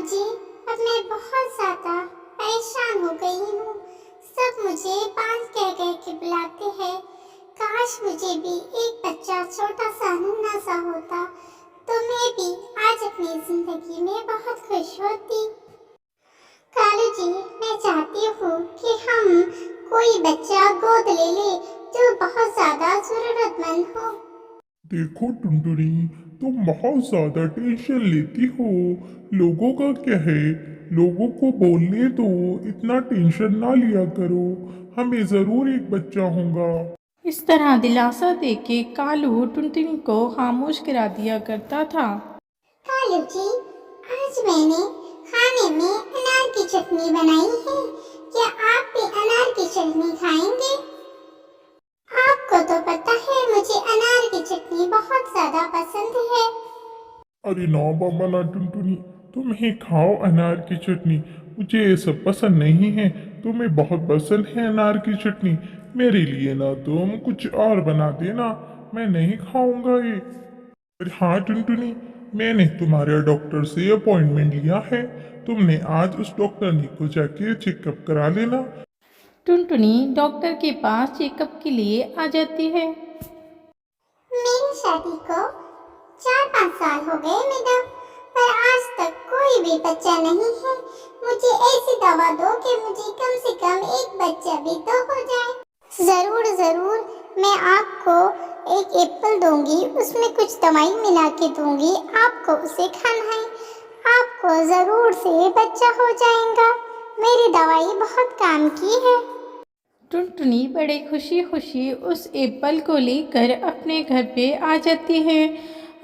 जी, अब मैं बहुत ज़्यादा परेशान हो गई हूँ। सब मुझे बाल कह कह के बुलाते हैं। काश मुझे भी एक बच्चा छोटा सा नन्हा सा होता, तो मैं भी आज अपनी जिंदगी में बहुत खुश होती। कालू जी, मैं चाहती हूँ कि हम कोई बच्चा गोद ले ले जो बहुत ज़्यादा ज़रूरतमंद हो। देखो टुनटुनी, तुम बहुत ज्यादा टेंशन लेती हो। लोगों का क्या है, लोगों को बोलने दो, इतना टेंशन ना लिया करो। हमें जरूर एक बच्चा होगा। इस तरह दिलासा देके कालू टुनटुनी को खामोश करा दिया करता था। कालू जी, आज मैंने खाने में अनार की चटनी बनाई है। क्या आप भी अनार की चटनी खाएंगे? आपको तो पता है मुझे अनार की चटनी बहुत ज्यादा पसंद है। अरे ना बाबा ना टुनटुनी, तुम ही खाओ अनार की चटनी। मुझे ये सब पसंद नहीं है। तुम्हें बहुत पसंद है अनार की चटनी। मेरे लिए ना तुम कुछ और बना देना, मैं नहीं खाऊंगा ये। अरे हाँ टुनटुनी, मैंने तुम्हारे डॉक्टर से अपॉइंटमेंट लिया है। तुमने आज उस डॉक्टरनी को जाके चेकअप करा लेना। टुनटुनी डॉक्टर के पास चेकअप के लिए आ जाती है। मेरी शादी को 4-5 साल हो गए मैडम, पर आज तक कोई भी बच्चा नहीं है। मुझे ऐसी दवा दो कि मुझे कम से कम एक बच्चा भी तो हो जाए। जरूर जरूर, मैं आपको एक एप्पल दूंगी, उसमें कुछ दवाई मिला के दूंगी, आपको उसे खाना है। आपको जरूर से बच्चा हो जाएगा। मेरी दवाई बहुत काम की है। टुनटुनी बड़े खुशी खुशी उस एप्पल को लेकर अपने घर पे आ जाती है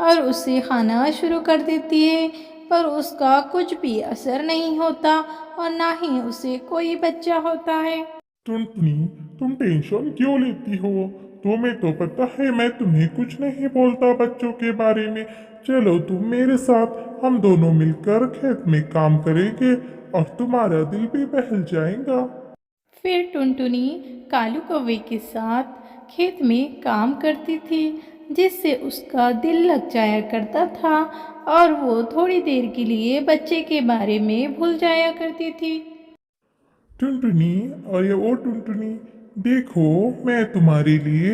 और उसे खाना शुरू कर देती है, पर उसका कुछ भी असर नहीं होता और ना ही उसे कोई बच्चा होता है। टुनटुनी, तुम टेंशन क्यों लेती हो? तुम्हें तो पता है मैं तुम्हें कुछ नहीं बोलता बच्चों के बारे में। चलो तुम मेरे साथ, हम दोनों मिलकर खेत में काम करेंगे और तुम्हारा दिल भी बहल जाएगा। फिर टुनटुनी कालू कौवे के साथ खेत में काम करती थी, जिससे उसका दिल लग जाया करता था और वो थोड़ी देर के लिए बच्चे के बारे में भूल जाया करती थी। टुनटुनी, अरे ओ टुनटुनी, देखो मैं तुम्हारे लिए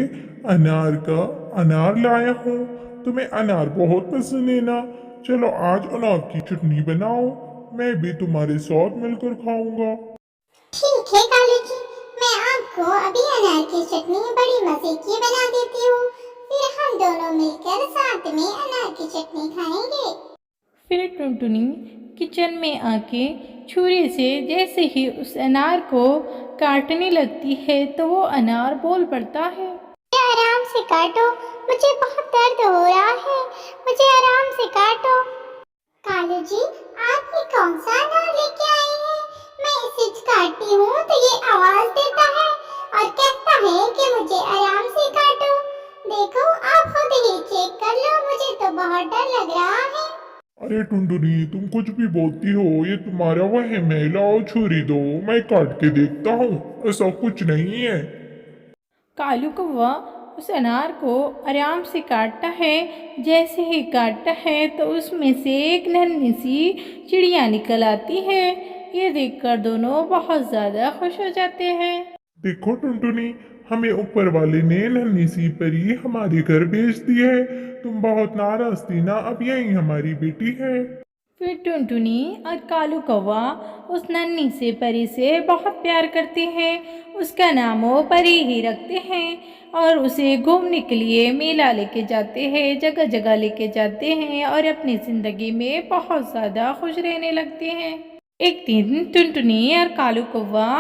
अनार लाया हूँ। तुम्हें अनार बहुत पसंद है ना? चलो आज अनार की चटनी बनाओ, मैं भी तुम्हारे साथ मिलकर खाऊंगा। ठीक है कालू जी, मैं आपको अभी अनार की चटनी बड़ी मजे की बना देती हूँ। फिर हम दोनों मिलकर साथ में अनार की चटनी खाएंगे। फिर टुनटुनी किचन में आके छुरी से जैसे ही उस अनार को काटने लगती है तो वो अनार बोल पड़ता है। आराम से काटो, मुझे बहुत दर्द हो रहा है। मुझे आराम से काटो। कालू जी, आप ये कौन सा अनार लेके आए हैं? मैं इसे काटती हूँ तो ये आवाज देता है और कहता है कि मुझे आराम से काटो। देखो, आप खुद ही चेक कर लो, मुझे तो बहुत डर लग रहा है। अरे टुनटुनी, तुम कुछ भी बोलती हो, ये तुम्हारा वहम है। लाओ छुरी दो, मैं काट के देखता हूँ। ऐसा कुछ नहीं है। कालू कौवा उस अनार को आराम से काटता है। जैसे ही काटता है तो उसमें से एक नन्ही सी चिड़िया निकल आती है। ये देखकर दोनों बहुत ज़्यादा खुश हो जाते हैं। देखो टुनटुनी, हमें ऊपर वाले ने नन्ही सी परी हमारे घर भेज दी है। तुम बहुत नाराज थी ना, अब यही हमारी बेटी है। फिर टुनटुनी और कालू कौवा उस नन्ही से परी से बहुत प्यार करते हैं। उसका नाम वो परी ही रखते हैं और उसे घूमने के लिए मेला लेके जाते हैं, जगह जगह लेके जाते हैं और अपनी ज़िंदगी में बहुत ज़्यादा खुश रहने लगते हैं। एक दिन टुनटुनी और कालू कौवा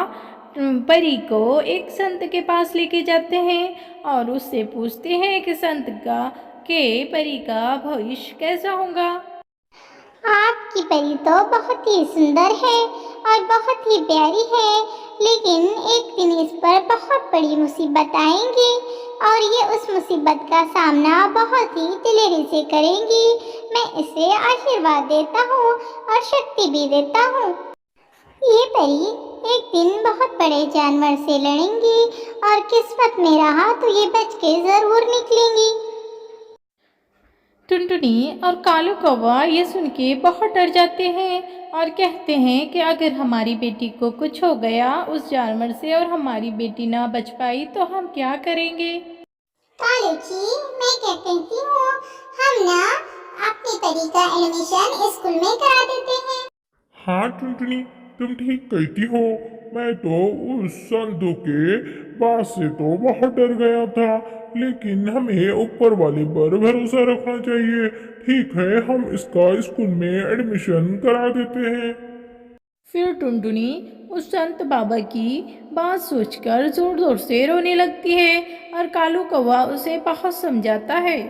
परी को एक संत के पास लेके जाते हैं और उससे पूछते हैं कि संत का के परी का भविष्य कैसा होगा। आपकी परी तो बहुत ही सुंदर है और बहुत ही प्यारी है, लेकिन एक दिन इस पर बहुत बड़ी मुसीबत आएंगी और ये उस मुसीबत का सामना बहुत ही दिलेरी से करेंगी। मैं इसे आशीर्वाद देता हूँ और शक्ति भी देता हूँ। ये परी एक दिन बहुत बड़े जानवर से लड़ेंगी और किस्मत में रहा तो ये बच के जरूर निकलेंगी। टुनटुनी और कालू कौवा ये सुन के बहुत डर जाते हैं और कहते हैं कि अगर हमारी बेटी को कुछ हो गया उस जानवर से और हमारी बेटी ना बच पाई तो हम क्या करेंगे। कालू जी, मैं क्या कहती हूँ, हम ना अपनी परी का एडमिशन स्कूल में करा देते हैं। हाँ टुनटुनी, तुम ठीक कहती हो। मैं तो उस संतों के बात से तो बहुत डर गया था, लेकिन हमें ऊपर वाले पर भरोसा रखना चाहिए। ठीक है, हम इसका स्कूल में एडमिशन करा देते हैं। फिर टुनटुनी उस संत बाबा की बात सोचकर जोर जोर से रोने लगती है और कालू कौवा उसे बहुत समझाता है।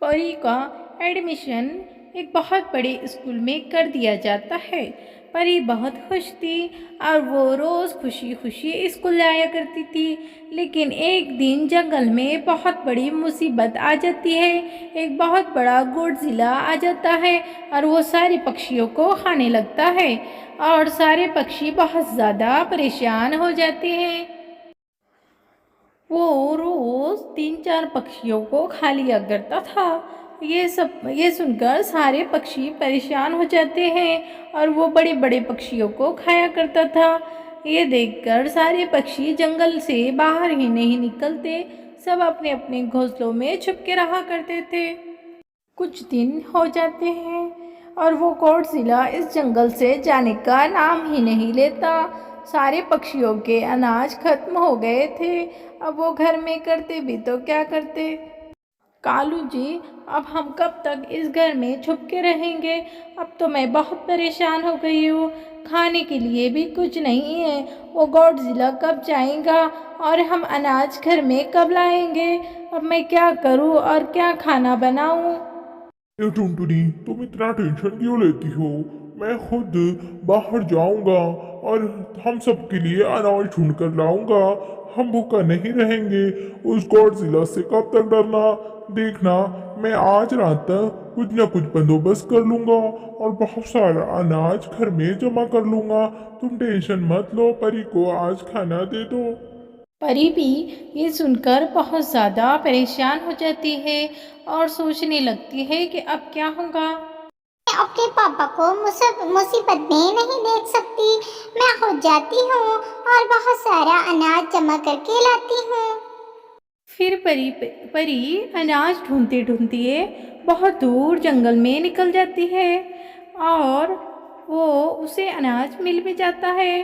परी का एडमिशन एक बहुत बड़े स्कूल में कर दिया जाता है। परी बहुत खुश थी और वो रोज़ खुशी खुशी स्कूल जाया करती थी। लेकिन एक दिन जंगल में बहुत बड़ी मुसीबत आ जाती है। एक बहुत बड़ा गोडजिला आ जाता है और वो सारे पक्षियों को खाने लगता है और सारे पक्षी बहुत ज़्यादा परेशान हो जाते हैं। वो रोज़ 3-4 पक्षियों को खा लिया करता था। ये सुनकर सारे पक्षी परेशान हो जाते हैं और वो बड़े बड़े पक्षियों को खाया करता था। ये देखकर सारे पक्षी जंगल से बाहर ही नहीं निकलते, सब अपने अपने घोंसलों में छुप के रहा करते थे। कुछ दिन हो जाते हैं और वो गॉडजिला इस जंगल से जाने का नाम ही नहीं लेता। सारे पक्षियों के अनाज खत्म हो गए थे। अब वो घर में करते भी तो क्या करते। कालू जी, अब हम कब तक इस घर में छुप के रहेंगे। अब तो मैं बहुत परेशान हो गई हूँ, खाने के लिए भी कुछ नहीं है। वो गॉडजिला कब जाएगा और हम अनाज घर में कब लाएंगे। अब मैं क्या करूँ और क्या खाना बनाऊँ। ये टुनटुनी, तुम इतना टेंशन क्यों लेती हो? मैं खुद बाहर जाऊंगा और हम सबके लिए अनाज ढूंढ कर लाऊंगा। हम भूखा नहीं रहेंगे। उस गॉडजिला से कब तक डरना। देखना, मैं आज रात तक कुछ न कुछ बंदोबस्त कर लूंगा और बहुत सारा अनाज घर में जमा कर लूंगा। तुम टेंशन मत लो, परी को आज खाना दे दो। परी भी ये सुनकर बहुत ज़्यादा परेशान हो जाती है और सोचने लगती है कि अब क्या होगा। मैं अपने पापा को मुसीबत में नहीं देख सकती। मैं खुद जाती हूँ और बहुत सारा अनाज जमा करके लाती हूँ। फिर परी अनाज ढूंढते ढूंढते बहुत दूर जंगल में निकल जाती है और वो उसे अनाज मिल भी जाता है।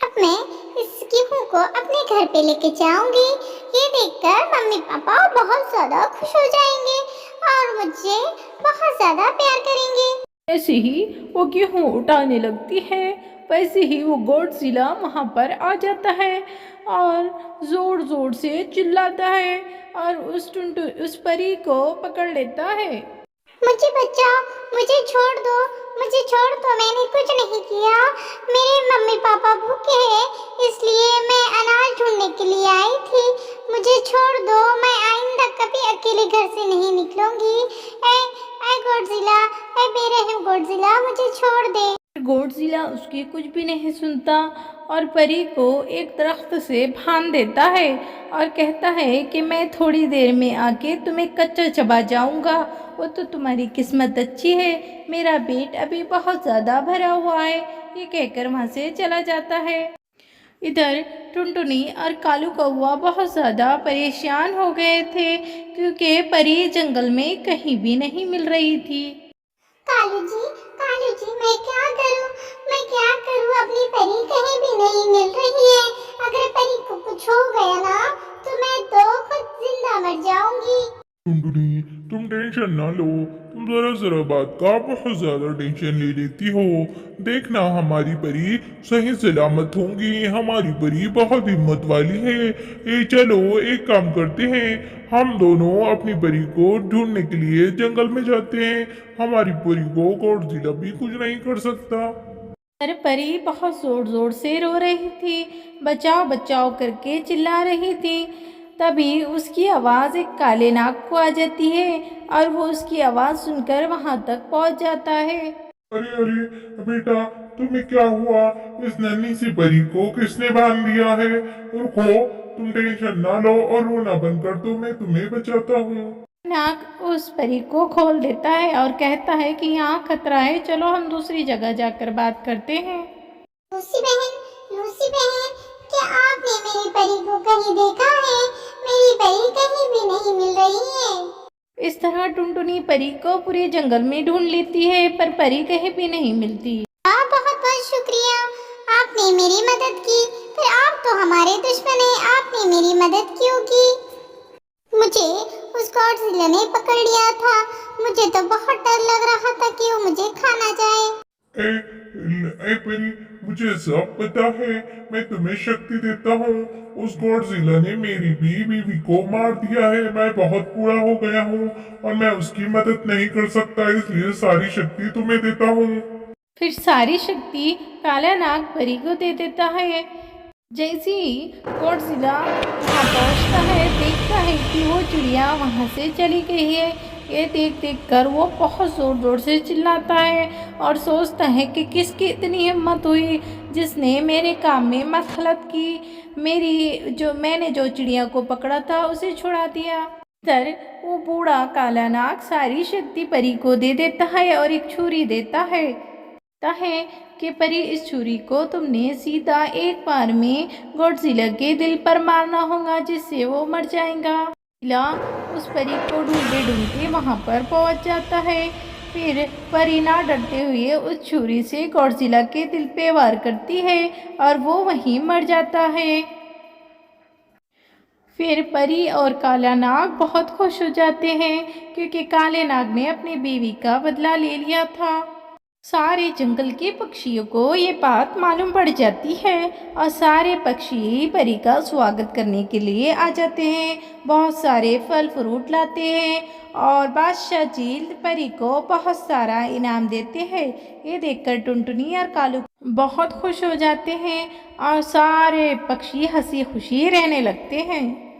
अब मैं इस गेहूं को अपने घर पे लेके जाऊंगी। ये देखकर मम्मी पापा बहुत ज्यादा खुश हो जाएंगे और मुझे बहुत ज्यादा प्यार करेंगे। ऐसे ही वो गेहूं उठाने लगती है, वैसे ही वो गॉडजिला वहाँ पर आ जाता है और ज़ोर ज़ोर से चिल्लाता है और उस परी को पकड़ लेता है। मुझे बचाओ, मुझे छोड़ दो, मुझे छोड़ दो, मैंने कुछ नहीं किया। मेरे मम्मी पापा भूखे हैं, इसलिए मैं अनाज ढूंढने के लिए आई थी। मुझे छोड़ दो, मैं आइंदा कभी अकेले घर से नहीं निकलूंगी। ऐ गॉडजिला, ऐ बेरहम गॉडजिला, मुझे छोड़ दे। गॉडजिला उसकी कुछ भी नहीं सुनता और परी को एक दरख्त से बांध देता है और कहता है कि मैं थोड़ी देर में आके तुम्हें कच्चा चबा जाऊंगा। वो तो तुम्हारी किस्मत अच्छी है, मेरा पेट अभी बहुत ज़्यादा भरा हुआ है। ये कहकर वहाँ से चला जाता है। इधर टुनटुनी और कालू कौवा बहुत ज़्यादा परेशान हो गए थे क्योंकि परी जंगल में कहीं भी नहीं मिल रही थी। कालू जी, मैं क्या करूं? मैं क्या करूं? अपनी परी कहीं भी नहीं मिल रही है। अगर परी को कुछ हो गया ना, तो मैं तो खुद जिंदा मर जाऊंगी। टुनटुनी, तुम टेंशन ना लो। तुम जरा जरा बात का बहुत ज्यादा टेंशन ले लेती हो। देखना, हमारी परी सही सलामत होंगी। हमारी परी बहुत हिम्मत वाली है। चलो एक काम करते हैं, हम दोनों अपनी परी को ढूंढने के लिए जंगल में जाते हैं। हमारी परी को गॉडजिला भी कुछ नहीं कर सकता। पर परी बहुत जोर जोर से रो रही थी, बचाओ बचाओ करके चिल्ला रही थी। तभी उसकी आवाज़ एक काले नाग को आ जाती है और वो उसकी आवाज़ सुनकर वहाँ तक पहुँच जाता है। अरे अरे बेटा, तुम्हें क्या हुआ? इस नन्ही सी परी को किसने बांध दिया है? रुको, तुम टेंशन ना लो और रोना बंद कर दो, मैं तुम्हें बचाता हूँ। नाग उस परी को खोल देता है और कहता है कि यहाँ खतरा है, चलो हम दूसरी जगह जाकर बात करते हैं। लूसी बहन, क्या आपने मेरी परी को कहीं देखा है? मेरी परी कहीं भी नहीं मिल रही है। इस तरह टुनटुनी परी को पूरे जंगल में ढूंढ लेती है, पर परी कहीं भी नहीं मिलती। बहुत बहुत शुक्रिया, आपने मेरी मदद की। पर आप तो हमारे दुश्मन हैं, आपने मेरी मदद क्यों की? मुझे उस गॉडजिला ने पकड़ लिया था। मुझे तो बहुत डर लग रहा था कि वो मुझे खा ना जाए। ए परी, मुझे सब पता है। मैं तुम्हें शक्ति देता हूँ। उस गॉडजिला ने मेरी बीवी को मार दिया है। मैं बहुत बूढ़ा हो गया हूँ और मैं उसकी मदद नहीं कर सकता, इसलिए सारी शक्ति तुम्हें देता हूँ। फिर सारी शक्ति काला नाग परी को दे देता है। जैसे ही गॉडजिला वहाँ पहुँचता है, देखता है कि वो चिड़िया वहाँ से चली गई है। ये देख कर वो बहुत ज़ोर ज़ोर से चिल्लाता है और सोचता है कि किसकी इतनी हिम्मत हुई जिसने मेरे काम में मदखलत की, मैंने जो चिड़िया को पकड़ा था उसे छुड़ा दिया। तर वो बूढ़ा काला नाग सारी शक्ति परी को दे देता है और एक छुरी देता है कि परी, इस छुरी को तुमने सीधा एक बार में गॉडजिला के दिल पर मारना होगा, जिससे वो मर जाएगा। गॉडजिला उस परी को ढूंढते ढूंढते वहाँ पर पहुँच जाता है। फिर परी ना डरते हुए उस छुरी से गॉडजिला के दिल पे वार करती है और वो वहीं मर जाता है। फिर परी और काला नाग बहुत खुश हो जाते हैं क्योंकि काले नाग ने अपनी बीवी का बदला ले लिया था। सारे जंगल के पक्षियों को ये बात मालूम पड़ जाती है और सारे पक्षी परी का स्वागत करने के लिए आ जाते हैं। बहुत सारे फल फ्रूट लाते हैं और बादशाह जी परी को बहुत सारा इनाम देते हैं। ये देखकर टुनटुनी और कालू बहुत खुश हो जाते हैं और सारे पक्षी हंसी खुशी रहने लगते हैं।